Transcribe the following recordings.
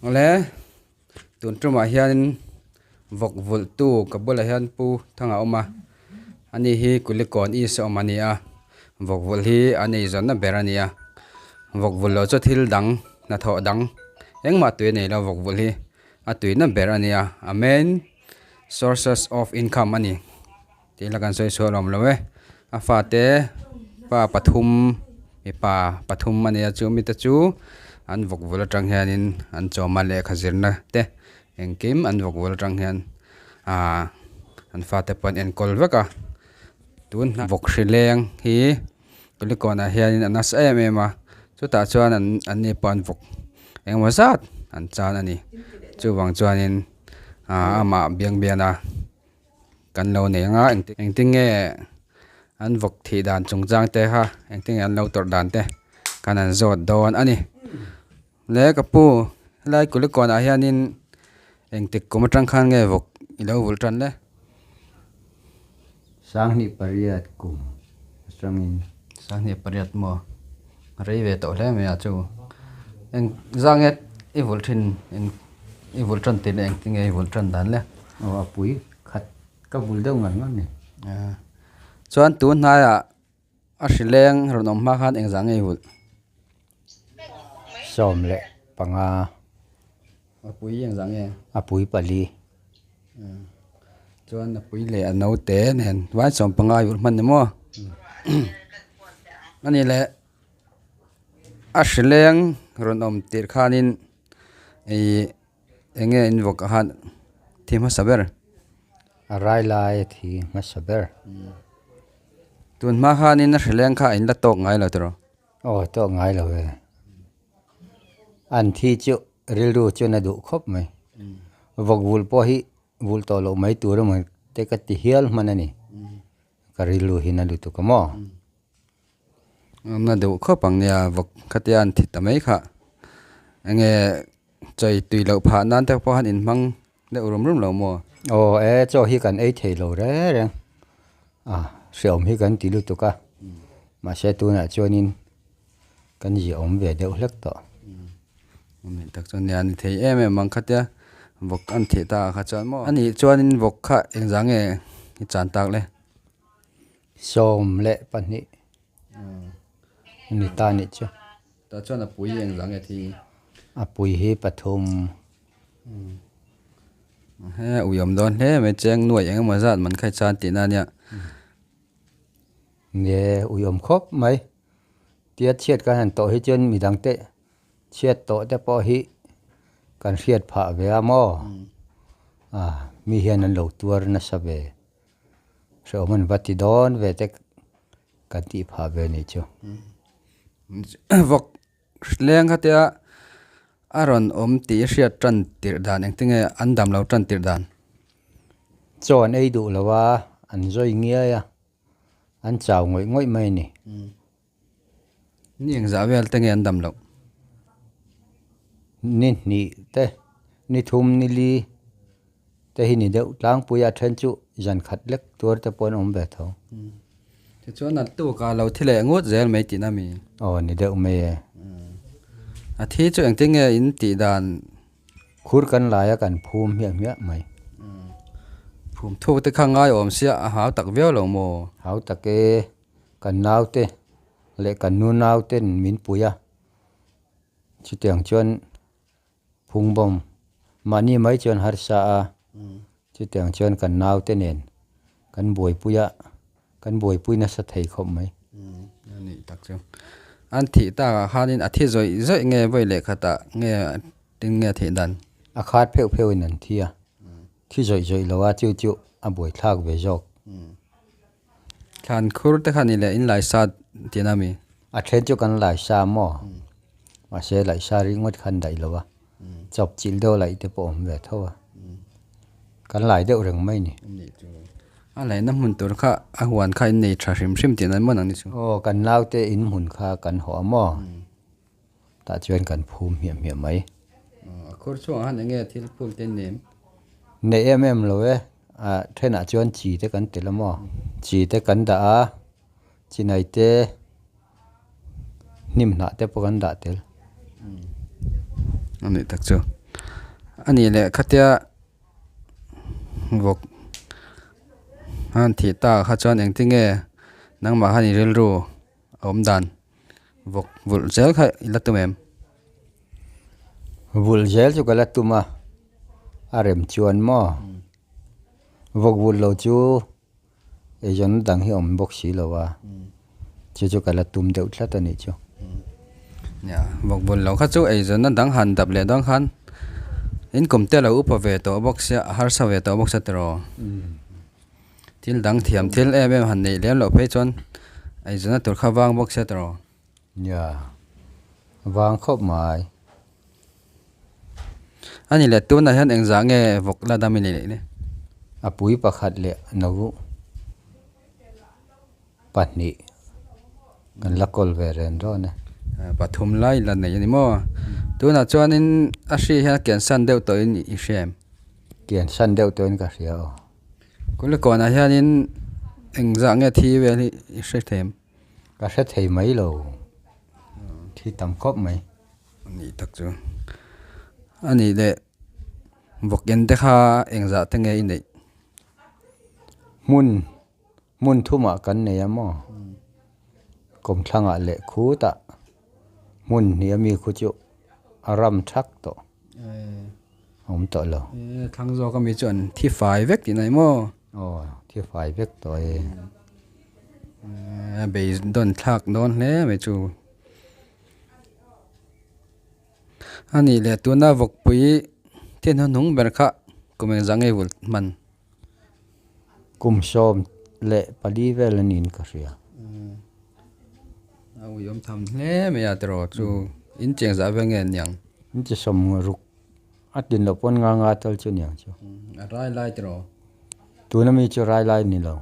le tun truma hian vok vul tu kabula hian pu thanga oma ani hi kulikon is omania vok vul hi ani zonna berania vok vul lo cho thil dang na tho dang engma tu nei lo vok vul hi a tuina berania a main sources of income ani tilakan soi so lom lowe a fa te pa pathum mi pa pathum mania chu mi ta chu an vok vul atang hianin an choma le khazirna te engkim an vok vul atang hian an fa te pon en kol veka tun vok hrileng hi kulikona hianin anas em ema chuta chuan an ni pon vok engma zat an chan ani chu wang chuanin ama biang biana kan lo nei nga engting nge an vok thi dan chungjang te ha engting an lo tor dan te kan an zot don ani le kapu lai kulikona hianin engtik komatang khan nge vok ilo vultran le sang ni pariat kum strangin sang ni pariat mo rei ve to hle me chu eng zanget i vulthin eng i vultran tin eng ting e vultran dan le awa pui khat ka bul deuh ngan ngan ni chuan tu hna ya a hrileng ronom ma khan eng zang ei vul som le panga apui eng zang e apui pali chuan apui le a no te nen wai som pangai vul man mo ani le a hrileng ronom tir khanin ei enge in vok han thima saber arai lai thi masaber tun ma khanin a hrileng kha in la tok ngai lo tro o to ngai lo we an thi chu ril ru chu na du khop mai vok vul po hi vul to lo mai tur mai te ka ti hial manani ka ril lu hin lu tu ka mo na du kho pang nia vok khatian thi tamai kha enge chei tui lo pha nan te po han in mang le urum rum lo mo o e cho hi kan ei thei lo re re siom hi kan ti lu tu ka ma se tu na chonin kan ji om ve deuh hlek to mi tak chon yan thei em mang khatia vok an thi ta kha chan mo ani chuanin vok kha eng zang e hi chan tak le som le pani ni ta ni chu ta chuan a pui eng zang e thi apui hi pathum he uyom don he me cheng nuai eng ma zat man khai chan ti na nya nge uyom khop mai tiat chiat kan han to hi chen mi dang te chiat to te po hi kan riat pha ve amo mi hian an lo tuar na sabe so man vati don ve te kan ti pha ve ni chu vok leng khatia aron om ti hriat tran tir dan eng tinge an dam lo tran tir dan chon ei du lawa an zoi ngia ya an chau ngoi ngoi mai ni ni eng za vel tenge an dam lo ni te ni thum ni li te hi ni deuh tlang puya then chu jan khat lek tur te pon om be tho te chuan an tu ka lo thile ngot zel mai ti na mi ni deuh me a thi chu eng tinge in ti dan khur kan la ya kan phum hia mai phum thu te khangai om sia a haw tak veo lo mo hau take kan nau te le kan nu nau te min puya chu tiang chuan phung bom mani mai chuan har sa a chu tiang chuan kan nau te nen kan boi puya kan boi pui na sa thei khom mai ani tak chu an thi ta hanin a thi zoi zoi nge voi le khata nge ting nge thi dan a khat pheu pheu in an thia thi zoi zoi lawa chu chu a boi thak ve jok khan khur te khani le in lai sa tinami a then chu kan lai sa mo ma se lai sa ri ngot khan dai lawa chop chil do lai te po om ve thowa kan lai deuh reng mai ni a lai na mun tur kha a huan kha in nei tha hrim hrim tin an mon ang ni chu kan nau te in mun kha kan ho mo ta chuan kan phum hiam hiam mai a khur chu han nge thil phul ten nem ne em lo we thena chuan chi te kan telamo chi te kan da a chi nai te nim na te po kan da tel ani tak chu ani le khatia vok han thi ta kha chuan eng tinge nangma hani ril ru om dan vok vul zel kha ilatum em vul zel chu kala tuma arem chuan mo vok vul lo chu e jon dang hi om bok si lo wa chu kala tum deuh thlat ani chu ya vok vul lo kha chu ei zon na dang han dap le dang khan in kum te lo upa ve to bok sia har sa ve to bok sa tro til dang thiam til em han nei lem lo pe chon ei zon na tur kha wang bok sa tro ya wang khop mai ani le tu na han eng za nge vok la dam ni le apui pakhat le no patni kan lakol ve ren ro ne pathum lai la nei ni mo tu na chuan in a hri ha ken san deuh to in I shem kian san deuh to in ka ria o kul ko na hian in eng za nge thi ve ni I hre them ka hre thei mai lo thi tam khop mai ni tak chu ani le vok en te kha eng za te nge in nei mun thuma kan nei amo kom thlanga le khu ta mun ni ami khu chu aram thak to om to lo thang zo ka mi chuan thi fai vek ti nei mo o thi fai vek to e be don thak don hle me chu ani le tu na vok pui thiên hon hung ber kha kumeng zange vul man kum som le pali vel nin ka ria au yom tham hle me ya tro chu in cheng za ve nge nyang in chi som ruk atin lo pon nga tal chu nyang chu rai lai tro tu na mi chu rai lai ni lo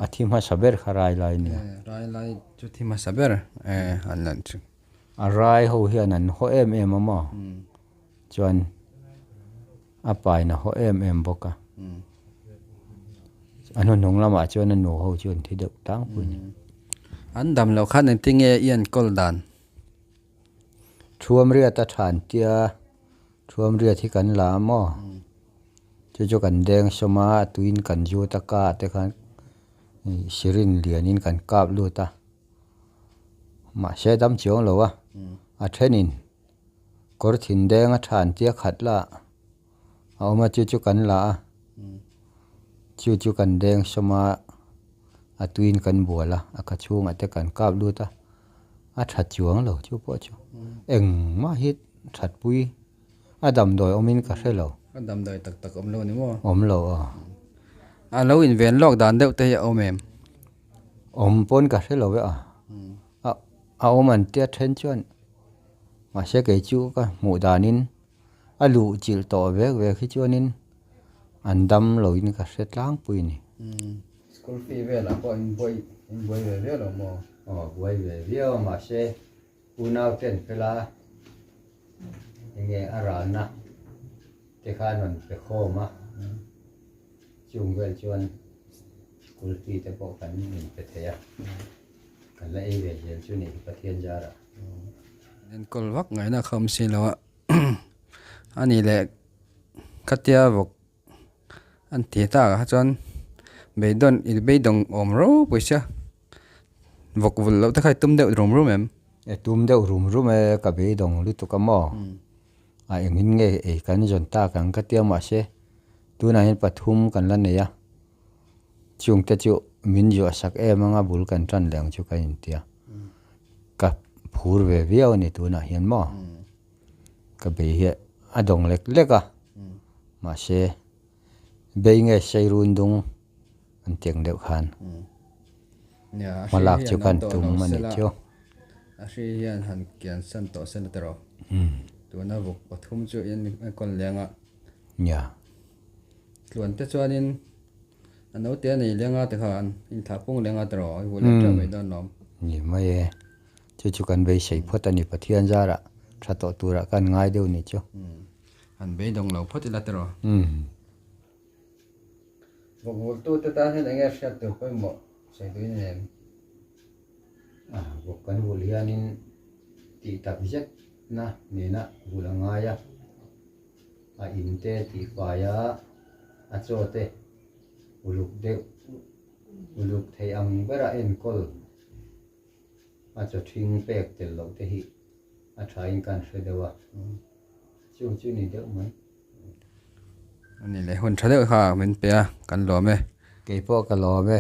athim ha saber kharai lai ni rai lai chu thi ma saber an lan chu a rai ho hian an ho em ama chuan a pai na ho em boka an nong lama chuan an no ho chuan thi deuh tang pui an dam lo khan en tinge ian kol dan thuam ria ta than tia thuam ria thi kan la mo chu kan deng soma tuin kan ju ta ka te khan sirin lianin kan kap lu ta ma she dam chiong lo wa a thenin kor thin deng a than tia khatla awma chu kan la chu kan deng soma a tuin kan bola a ka chung ate kan kap lu ta a that chuang lo chu po chu eng ma hit that pui a dam doi omin ka hrelo an dam dai tak tak om lo ni mo om lo a lo in ven lok dan deuh te om em om pon ka hrelo we a om an tia then chuan ma se ke chu ka mu danin a lu chil to ve khi chuanin an dam lo in ka hre tlang pui ni school fee ve la ko in boy ve lo mo buai ve vio ma se unau ten pela nge arana te khanon pe khoma chung vel chuan school fee te po kan min pe theya kan la e ve hian chu ni pathian jara nen kol wak ngai na kham si lo ani le khatia vok an ti ta ha chon beidon il beidong om ro poisa vok vul lo ta khai tum deuh rom rom em e tum deuh rum e ka be dong lu tu ka mo a engin nge e kan jon ta kan ka tia ma se tu na hin pathum kan la ne ya chung te chu min jo sak e manga bul kan tran leng chu ka in tia ka phur ve viau ni tu na hian mo ka be hi a dong lek leka ma se be nge sei run dung an tiang deuh khan ya malak chu kan tum mani chu a hri hian han kian san to sen tero tu na vok pathum chu in kol lenga ya tluan te chuanin ano te nei lenga te khan in thapung lenga tero I vul ta mai don nom ni mai chu kan be sei photani pathian jara tha to tura kan ngai deuh ni chu han be dong lo photi la tero vok vul tu te ta hen enge hriat tu poi mo sei tu in em vok kan vul hianin ti tak zet na ni na vul anga ya a in te ti faya a cho te uluk de uluk thei ang bera en kol a cho thing pek tel lo te hi a thain kan hredewa chu ni deuh mai ani le hun thadeu kha men pe a kan lo me ke po ka lo me